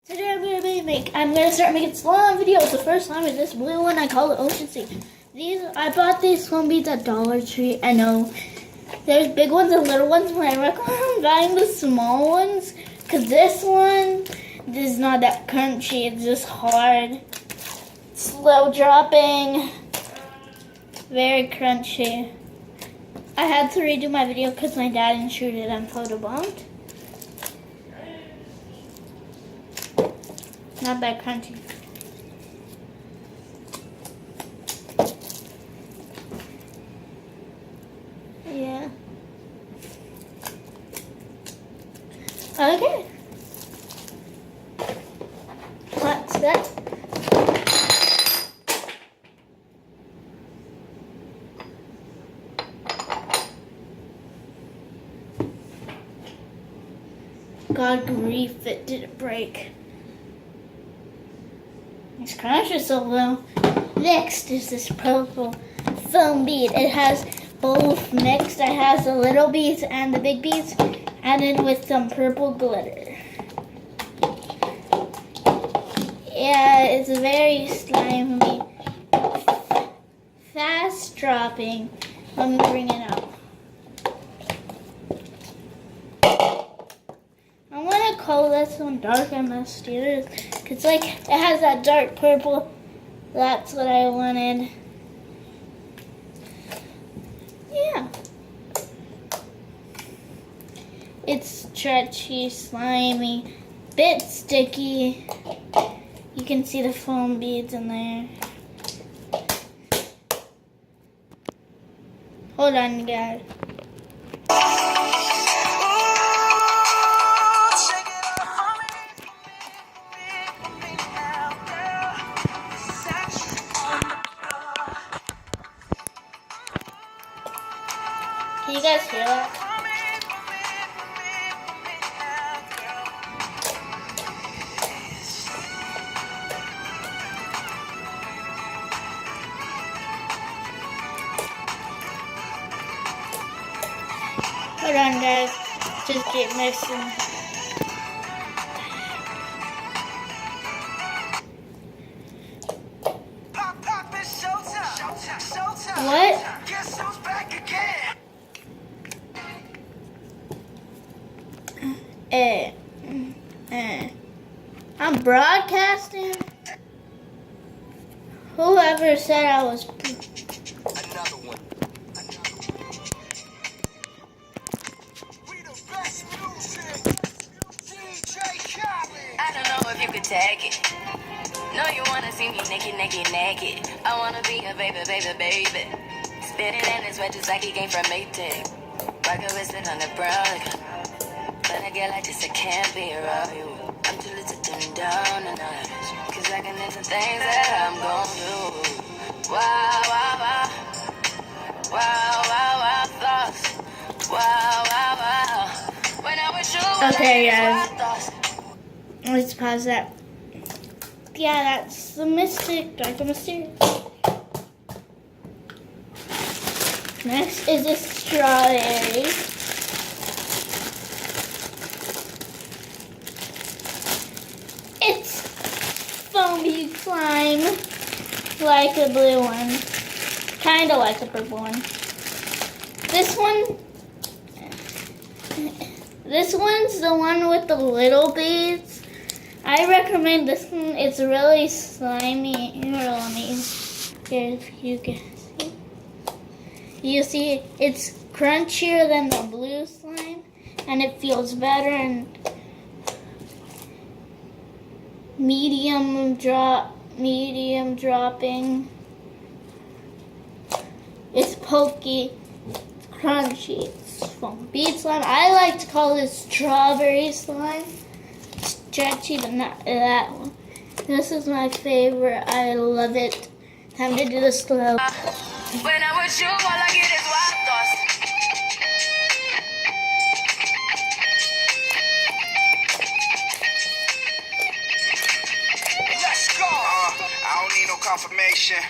Today I'm gonna start making slime videos. The first slime is this blue one. I call it Ocean Sea. I bought these slime beads at Dollar Tree. I know there's big ones and little ones, but I recommend buying the small ones because this one is not that crunchy. It's just hard, slow dropping, very crunchy. I had to redo my video because my dad insured it and photobombed. Not that crunchy. Yeah. Okay. What's that? God grief, it didn't break. These crunch is so low. Next is this purple foam bead. It has both mixed. It has the little beads and the big beads added with some purple glitter. Yeah, it's very slimy. Fast dropping. Let me bring it up. I want to call this one dark and mysterious. It's like it has that dark purple. That's what I wanted. Yeah. It's stretchy, slimy, bit sticky. You can see the foam beads in there. Hold on, guys. Can you guys hear that? Hold on, guys. Just get mixing. What? I'm broadcasting. Whoever said I was. Another one. We the best music. DJ Khaled. I don't know if you could take it. No, you wanna see me naked, naked, naked. I wanna be a baby, baby, baby. Spinning in his red just like he came from Maytag. Rocket with it on the brown. But a girl like this, I can't be around you. I'm too little to turn down a notch. Cause I can into things that I'm gon' do. Wow, wow, wow. Wow, wow, wow, thoughts. Wow, wow, wow. When I was you, Okay, I guys. thoughts. Let's pause that. Yeah, that's the Mystic, Dark and Mysterious. Next is a strawberry. It's foamy slime, like the blue one. Kind of like the purple one. This one's the one with the little beads. I recommend this one. It's really slimy. Here, let me. Here, if you can see. You see, it's crunchier than the blue slime, and it feels better and medium dropping. It's pokey, it's crunchy, it's foam bead slime. I like to call this strawberry slime. Stretchy, but not that one. This is my favorite. I love it. Time to do the slow. When I'm with you, all I get is wild thoughts. Let's go. I don't need no confirmation.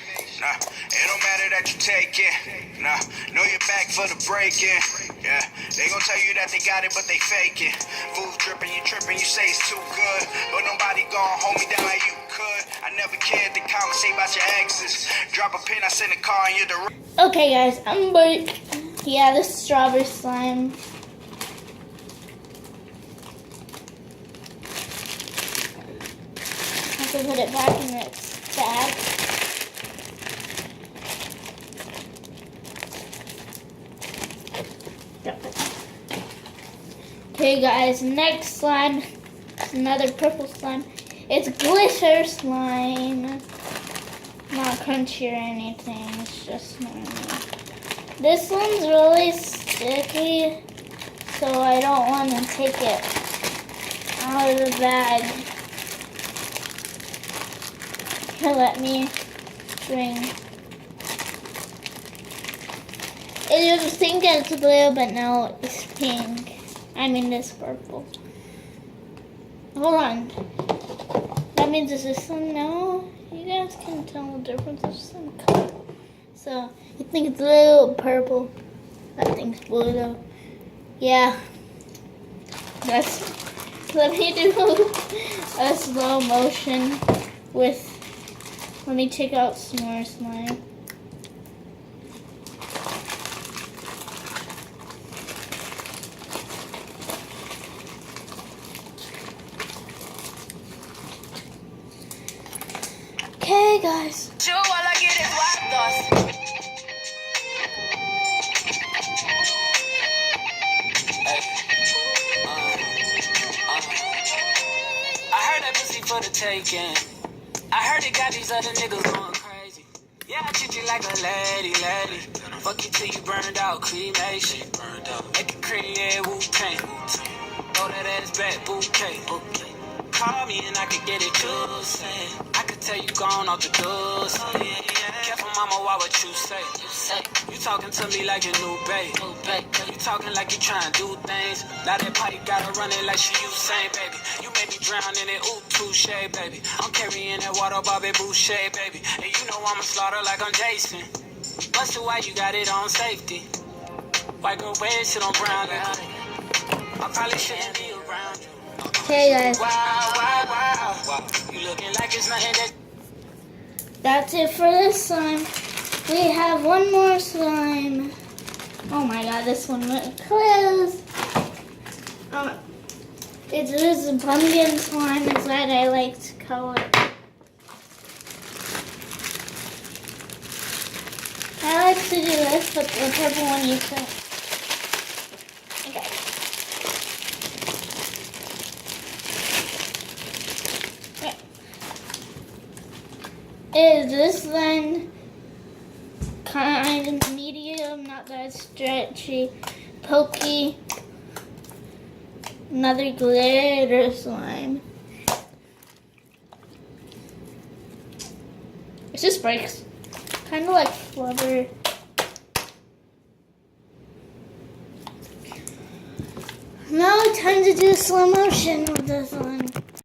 Nah, it don't matter that you take it. Nah, know you're back for the break-in. Yeah, they gon' tell you that they got it, but they fake it. Fools dripping, you tripping, you say it's too good, but nobody gonna hold me down like you could. I never cared to conversate about your exes. Drop a pin, I send a car and you're the. Okay, guys, I'm back. Yeah, this strawberry slime. I have to put it back in its bag. Okay, guys, next slime. Another purple slime. It's glitter slime. Not crunchy or anything. It's just normal. This one's really sticky, so I don't want to take it out of the bag. Here, let me bring. It was think it's blue, but now it's pink. I mean, it's purple. Hold on. That means it's this one now. You guys can tell the difference of some color. So, you think it's blue, purple. I think it's blue though. Yeah. Let me do a slow motion with, let me take out some more slime. Okay, guys. Sure, all I get is white thoughts. I heard that pussy for the taking. I heard it got these other niggas going crazy. Yeah, I treat you like a lady. Fuck you till you burned out, cremation. Make it cream, yeah, Wu-Tang. Throw that ass back, bouquet. Call me and I could get it juicy. I could tell you gone off the doors. Careful, mama, why what you say? You talking to me like your new babe. You talking like you trying to do things. Now that pipe gotta run it like she Usain, baby. You made me drown in it, ooh, touche, baby. I'm carrying that water, Bobby Boucher, baby. And you know I'ma slaughter like I'm Jason. Busted, why you got it on safety? White girl, red shit on brown, girl. I probably shouldn't be around you. Okay, guys. Wow. You looking like it's nothing that. That's it for this slime. We have one more slime. Oh my god, this one went close. It is a pumpkin slime inside. I like to color. I like to do this, but the purple one you can. Okay. Is this then kind of medium, not that stretchy, pokey, another glitter slime. It just breaks, kind of like flubber. Now time to do slow motion with this one.